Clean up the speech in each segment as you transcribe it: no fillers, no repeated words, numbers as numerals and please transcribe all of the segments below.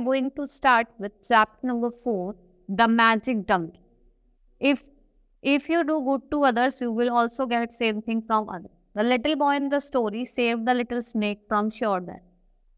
are going to start with chapter number 4, the magic donkey. If you do good to others, you will also get same thing from others. The little boy in the story saved the little snake from sure death.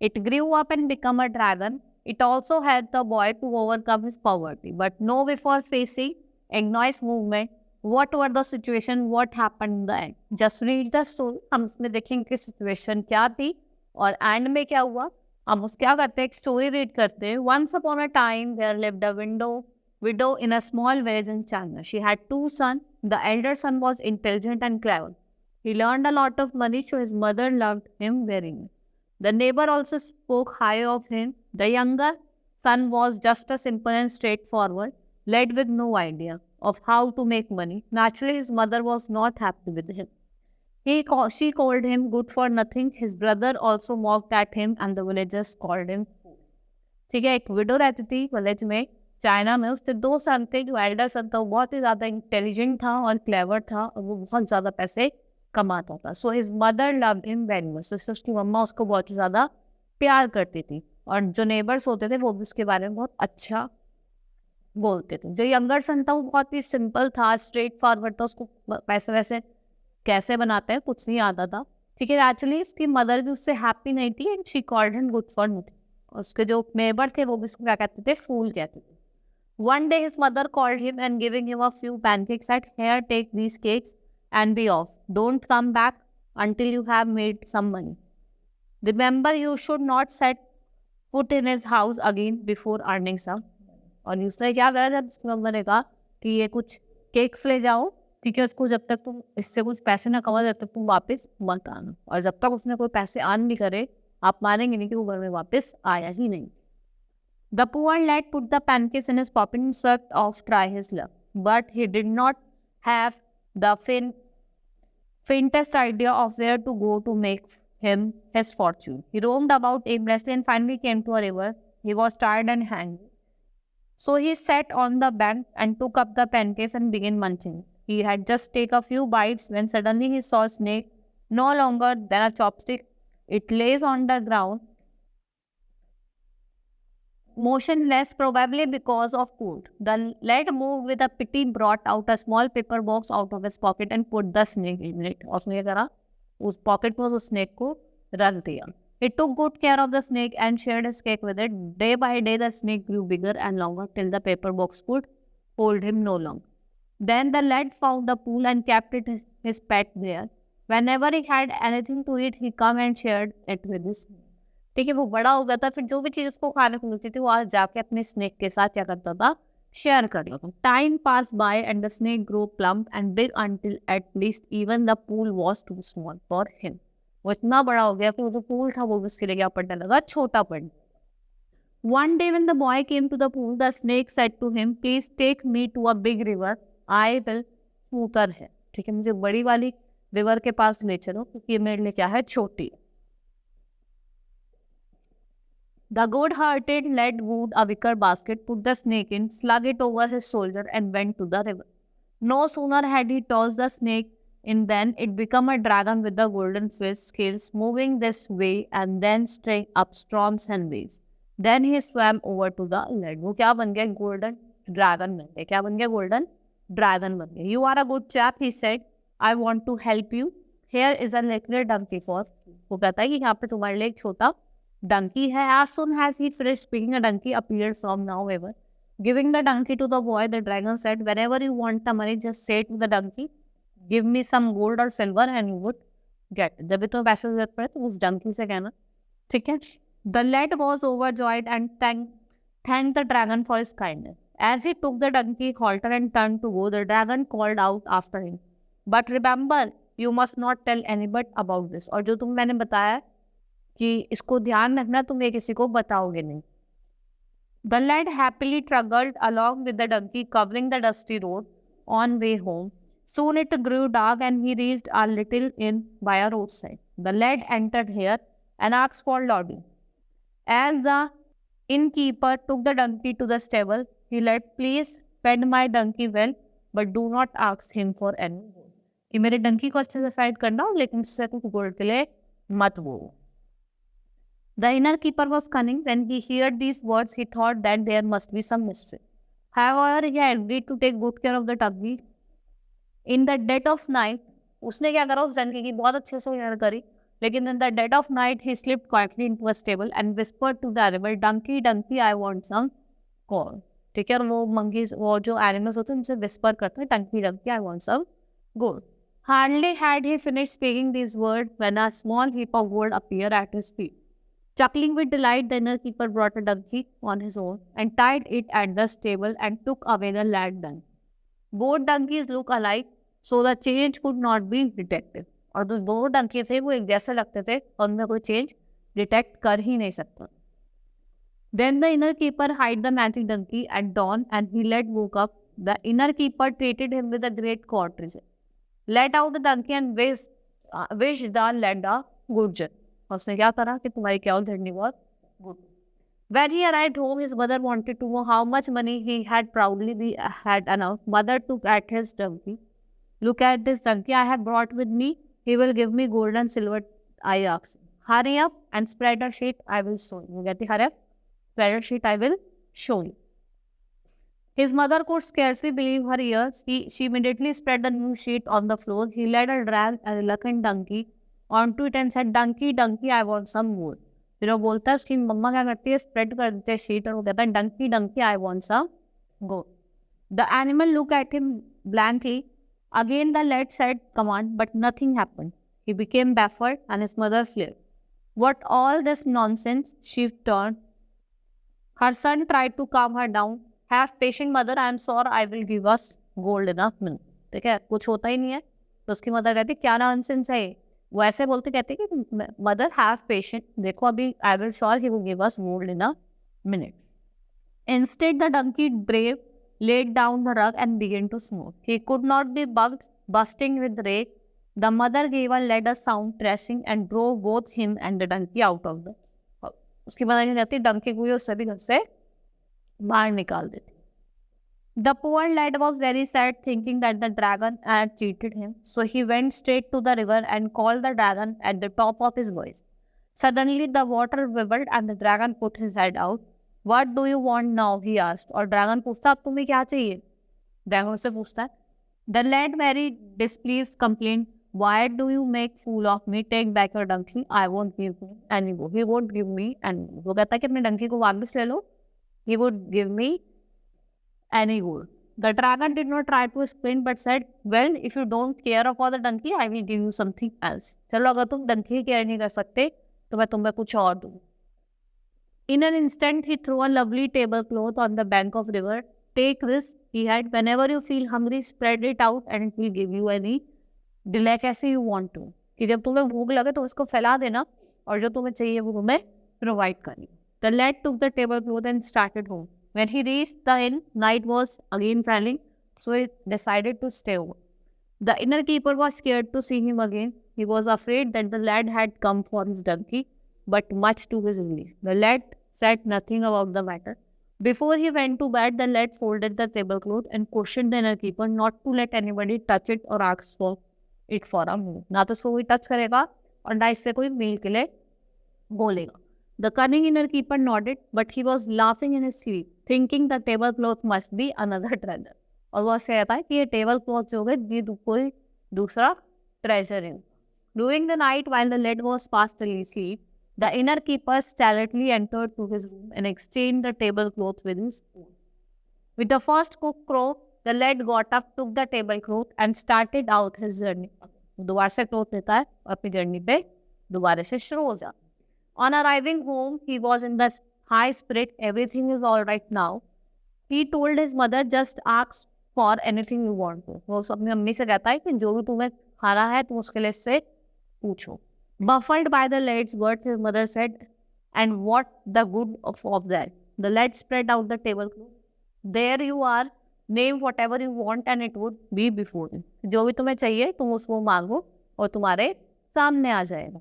It grew up and became a dragon. It also helped the boy to overcome his poverty. But know before facing Ignoy's movement, what were the situation, what happened in the end. Just read the story. हम इसमें देखेंगे कि situation क्या थी और end में क्या हुआ. हम उस क्या करते हैं, एक story read करते हैं. Once upon a time, there lived a widow in a small village in China. She had 2 sons. The elder son was intelligent and clever. He learned a lot of money, so his mother loved him very much. The neighbor also spoke high of him. The younger son was just as simple and straightforward, led with no idea of how to make money. Naturally, his mother was not happy with him. She called him good for nothing. His brother also mocked at him and the villagers called him fool. ठीक है, एक window रहती थी village में, China में. उसके 2 सन थे. जो एल्डर सन था वो बहुत ही ज़्यादा इंटेलिजेंट था और क्लेवर था और वो बहुत ज़्यादा पैसे कमाता था. So his mother loved him very much. उसकी मम्मा उसको बहुत ही ज़्यादा प्यार करती थी और जो नेबर्स होते थे वो भी उसके बारे में बहुत अच्छा बोलते थे. जो यंगर सन था वो बहुत ही सिंपल था, स्ट्रेट फॉरवर्ड था. उसको पैसे वैसे कैसे बनाते हैं कुछ नहीं आता था. ठीक है, एक्चुअली उसकी मदर भी उससे हैप्पी नहीं थी and she called him good for nothing. उसके जो नेबर थे वो भी उसको क्या कहते थे, फूल कहते थे. One day his mother called him and giving him a few pancakes said, "Here, take these cakes and be off. Don't come back until you have made some money. Remember, you should not set foot in his house again before earning some." और उसने क्या करा, जब उसकी मम्मा ने कहा कि ये कुछ केक्स ले जाओ, ठीक है, उसको जब तक तुम इससे कुछ पैसे ना कमाओ जब तक तुम वापस मत आना. और जब तक उसने कोई पैसे अर्न भी करे, आप मानेंगे नहीं कि वो घर में वापस आया ही नहीं. The poor lad put the pancakes in his pocket and swept off try his luck. But he did not have the faintest idea of where to go to make him his fortune. He roamed about aimlessly and finally came to a river. He was tired and hungry. So he sat on the bank and took up the pancakes and began munching. He had just taken a few bites when suddenly he saw a snake, no longer than a chopstick. It lays on the ground, motionless, probably because of cold. The lad moved with a pity, brought out a small paper box out of his pocket and put the snake in it. और उसने करा, उस pocket में उस snake को रख दिया. He took good care of the snake and shared his cake with it. Day by day, the snake grew bigger and longer till the paper box could hold him no longer. Then the lad found a pool and kept it his pet there. Whenever he had anything to eat, he come and shared it with his snake. ठीक है, वो बड़ा हो गया था, फिर जो भी चीज़ उसको खाने को मिलती थी वो आज जाके अपने स्नेक के साथ क्या करता था, शेयर कर लेता था. Time pass by and the snake grow plump and big until at least even the pool was too small for him. वो इतना बड़ा हो गया कि वो जो पूल था वो भी उसके लिए क्या पड़ने लगा, छोटा पड़ने. One day when the boy came to the pool, the snake said to him, "Please take me to a big river. I will smoother है." ठीक है, मुझे बड़ी वाली रिवर के पास ले चलो क्योंकि ये मेरे लिए क्या है, छोटी. The good-hearted lad wound a wicker basket, put the snake in, slung it over his shoulder, and went to the river. No sooner had he tossed the snake in than it became a dragon with the golden fish scales, moving this way and then stirring up storms and waves. Then he swam over to the lad. वो क्या बन गया, golden dragon बन गया. क्या बन गया, golden dragon बन गया. "You are a good chap," he said. "I want to help you. Here is a little donkey for you." वो कहता है कि यहाँ पे तुम्हारे लिए एक छोटा donkey है. As soon as he finished speaking, a donkey appeared from nowhere. Giving the donkey to the boy, the dragon said, "Whenever you want the money, just say to the donkey, 'Give me some gold or silver,' and you would get it." जब भी तुम्हें पैसे की जरूरत पड़े तो उस donkey से कहना, ठीक है. The lad was overjoyed and thanked the dragon for his kindness. As he took the donkey halter and turned to go, the dragon called out after him, "But remember, you must not tell anybody about this." और जो तुम मैंने बताया कि इसको ध्यान रखना, तुम ये किसी को बताओगे नहीं. The lad happily trudged along with the donkey, covering the dusty road on way home. Soon it grew dark and he reached a little inn by a roadside. The lad entered here and asked for lodging. As the innkeeper took the donkey to the stable, he said, "Please fed my donkey well, but do not ask him for any gold." कि मेरे डंकी को अच्छे से fade करना हो लेकिन इससे कुछ गोल्ड के लिए मत बोलो. The inner keeper was cunning. When he heard these words, he thought that there must be some mystery. However, he agreed to take good care of the donkey. In the dead of night, उसने क्या करा उस donkey की बहुत अच्छे से care करी. लेकिन in the dead of night, he slipped quietly into a stable and whispered to the animal, "Donkey, donkey, I want some corn." ठीक है, और वो monkeys, वो जो animals होते हैं उनसे whisper करते हैं, "Donkey, donkey, I want some gold." Hardly had he finished speaking these words when a small heap of gold appeared at his feet. Chuckling with delight, the inner keeper brought a donkey on his own and tied it at the stable and took away the lad donkey. Both donkeys look alike, so the change could not be detected. और जो दो डंकी थे वो एक जैसे लगते थे और उनमें कोई चेंज डिटेक्ट कर ही नहीं सकता. Then the inner keeper hid the magic donkey at dawn and he led woke up. The inner keeper treated him with a great courtesy. Let out the donkey and wish the lad a good journey. उसने क्या करा कि तुम्हारी क्या journey बहुत good. When he arrived home, his mother wanted to know how much money he had. Proudly had enough. Mother took at his donkey. Look at this donkey I have brought with me. He will give me gold and silver. I asked. Hurry up and spread a sheet. I will show you. कहती hurry up, spread a sheet. I will show you. His mother could scarcely believe her ears. She immediately spread the new sheet on the floor. He led a reluctant donkey onto it and said, "Donkey, donkey, I want some more." फिर वो बोलता है, उसकी मम्मा क्या करती है, spread कर देते हैं शीट और वो कहता है, "Dunki, Dunki, I want some gold." The animal looked at him blankly. Again the lad said command, but nothing happened. He became baffled and his mother fled. What all this nonsense? She turned. Her son tried to calm her down. Have patience, mother. I am sure I will give us gold enough. ठीक है, कुछ होता ही नहीं है. तो उसकी mother कहती, क्या नॉनसेंस है ये? वो ऐसे बोलते कहते कि मदर हैव पेशेंट, देखो अभी I will sure he will give us gold in a minute. Instead, the donkey brave laid down the rug and began to snore. He could not be bugged, bursting with rage. The mother gave a ladder sound thrashing and drove both him and the donkey out of the house. उसकी mother नहीं रहती, डंकी को उस सभी घर से बाहर निकाल देती. The poor lad was very sad, thinking that the dragon had cheated him. So he went straight to the river and called the dragon at the top of his voice. Suddenly the water bubbled and the dragon put his head out. "What do you want now?" he asked. और dragon पूछता, अब तुम्हें क्या चाहिए? Dragon से पूछता है. The lad, very displeased, complained, "Why do you make fool of me? Take back your donkey. I won't give you any gold." He won't give me any gold. वो कहता है कि अपने डंकी को वापस ले लो. He would give me any gold. The dragon did not try to explain but said, "Well, if you don't care for the donkey, I will give you something else." चलो अगर तुम डंकी की केयर नहीं कर सकते तो मैं तुम्हें कुछ और दूँ. In an instant, he threw a lovely tablecloth on the bank of river. "Take this," he had. "Whenever you feel hungry, spread it out and it will give you any delicacy you want to." कि जब तुम्हें भूख लगे तो उसको फैला देना और जो तुम्हें चाहिए वो तुम्हें प्रोवाइड करनी. The lad took the tablecloth and started home. When he reached the inn, night was again falling, so he decided to stay over. The inner keeper was scared to see him again. He was afraid that the lad had come for his donkey, but much to his relief, the lad said nothing about the matter. Before he went to bed, the lad folded the tablecloth and cautioned the inner keeper not to let anybody touch it or ask for it for a meal. ना तो उसको कोई touch करेगा और ना इससे कोई मील के लिए बोलेगा. The cunning inner keeper nodded, but he was laughing in his sleep, thinking the tablecloth must be another treasure. और वो ऐसे कहता है कि ये tablecloth जो है ये कोई दूसरा treasure है. During the night, while the lad was fast asleep, the inner keeper silently entered to his room and exchanged the tablecloth with his own. With the first cock crow, the lad got up, took the tablecloth, and started out his journey. दोबारा से cloth लेता है और अपनी journey पे दोबारा से शुरू हो जाता. On arriving home, he was in the high spirit. Everything is all right now. He told his mother, "Just ask for anything you want to." वो अपनी मम्मी से कहता है कि जो भी तुम्हें खाना है तुम उसके लिए से पूछो. Baffled by the lad's words, his mother said, "And what the good of that?" The lad spread out the tablecloth. "There you are. Name whatever you want and it would be before you." जो भी तुम्हें चाहिए तुम उसको मांगो और तुम्हारे सामने आ जाएगा.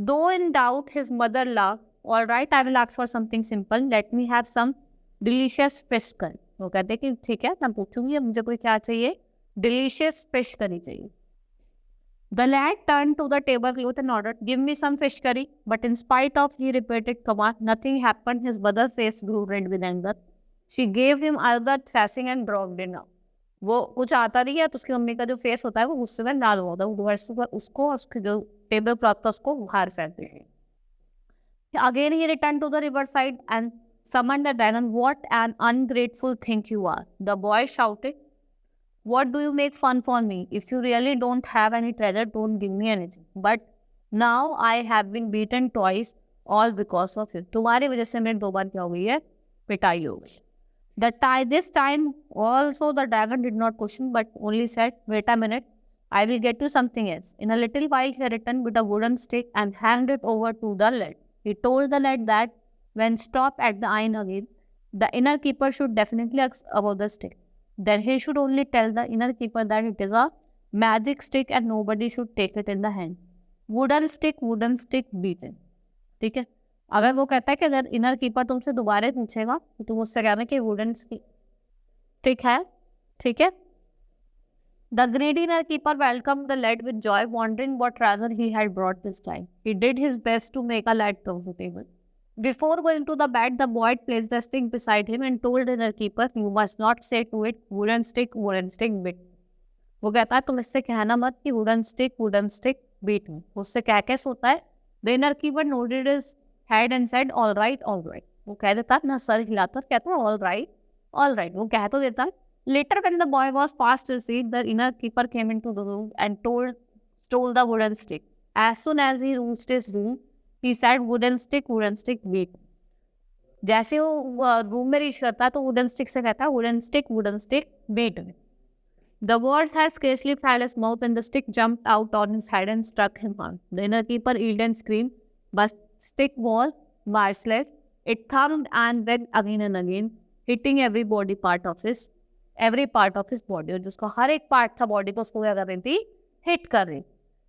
Though in doubt, his mother laughed. "All right, I will ask for something simple. Let me have some delicious fish curry." वो कहते कि ठीक है मैं पूछूंगी, मुझे कोई क्या चाहिए, डिलीशियस फिश करी चाहिए. The lad turned to the tablecloth and ordered, "Give me some fish curry." But in spite of he repeated command, nothing happened. His mother's face grew red with anger. She gave him another thrashing and dropped him down. वो कुछ आता नहीं है तो उसकी mummy का जो face होता है वो गुस्से में लाल होता है, वो दोबारा से उसको और उसके जो टेबल क्लॉथ था उसको बाहर फेंक देंगे. Again he returned to the riverside and summoned the dragon. "What an ungrateful thing you are!" The boy shouted. "What do you make fun for me? If you really don't have any treasure, don't give me anything. But now I have been beaten twice, all because of you." तुम्हारी वजह से मेरे 2 बार क्या हो गई है? पिटाई हो गई. This time also the dragon did not question but only said, "Wait a minute, I will get you something else." In a little while he returned with a wooden stick and hanged it over to the lad. He told the lad that when stopped at the inn again, the inner keeper should definitely ask about the stick. Then he should only tell the inner keeper that it is a magic stick and nobody should take it in the hand. Wooden stick, beaten. ठीक है. अगर वो कहता है कि अगर inner keeper तुमसे दोबारा पूछेगा तो तुम उससे कहना कि वुडन स्टिक है. ठीक है. The greedy inner keeper welcomed the lad with joy, wondering what treasure he had brought this time. He did his best to make a lad comfortable. Before going to the bed, the boy placed the stick beside him and told the inner keeper, "You must not say to it, wooden stick, bit." वो कहता है तुम इससे कहना मत कि wooden stick, beat me. उससे कह के सोता है. The inner keeper nodded his head and said, "All right, all right." वो कह देता है, ना सर हिलाता कहता है all right, all right. वो कह तो देता है. Later, when the boy was fast asleep, the inner keeper came into the room and stole the wooden stick. As soon as he reached his room, he said, wooden stick, beat." जैसे वो room में reach करता है तो wooden stick से कहता है wooden stick, beat me. The words had scarcely found his mouth when the stick jumped out on his head and struck him hard. The inner keeper yelled and screamed, but stick was merciless. It thumped and then again and again, hitting every part of his body. और जिसको हर एक part था body को उसको क्या कर रही थी? हिट कर रही.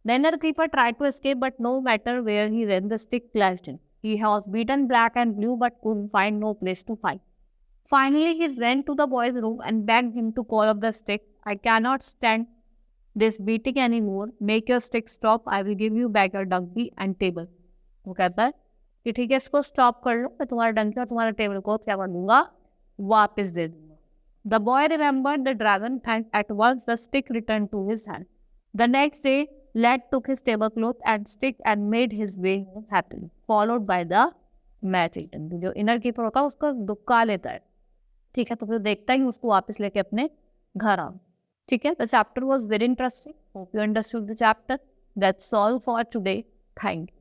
The inner keeper tried to escape, but no matter where he ran, the stick clashed him. He was beaten black and blue, but couldn't find no place to fight. Finally, he ran to the boy's room and begged him to call up the stick. "I cannot stand this beating anymore. Make your stick stop. I will give you back your donkey and table." वो कहता है कि ठीक है इसको stop कर लो, मैं तुम्हारा डंकी और तुम्हारा टेबल को क्या कर दूंगा? वापस दे दूंगा. The boy remembered the dragon and at once the stick returned to his hand. The next day, lad took his tablecloth and stick and made his way home happily, followed by the magic donkey. जो inner keeper होता है उसको दुक्का लेता है. ठीक है, तो फिर देखता है कि उसको वापस लेके अपने घर आओ. ठीक है. The chapter was very interesting. Hope you understood the chapter. That's all for today. Thank you.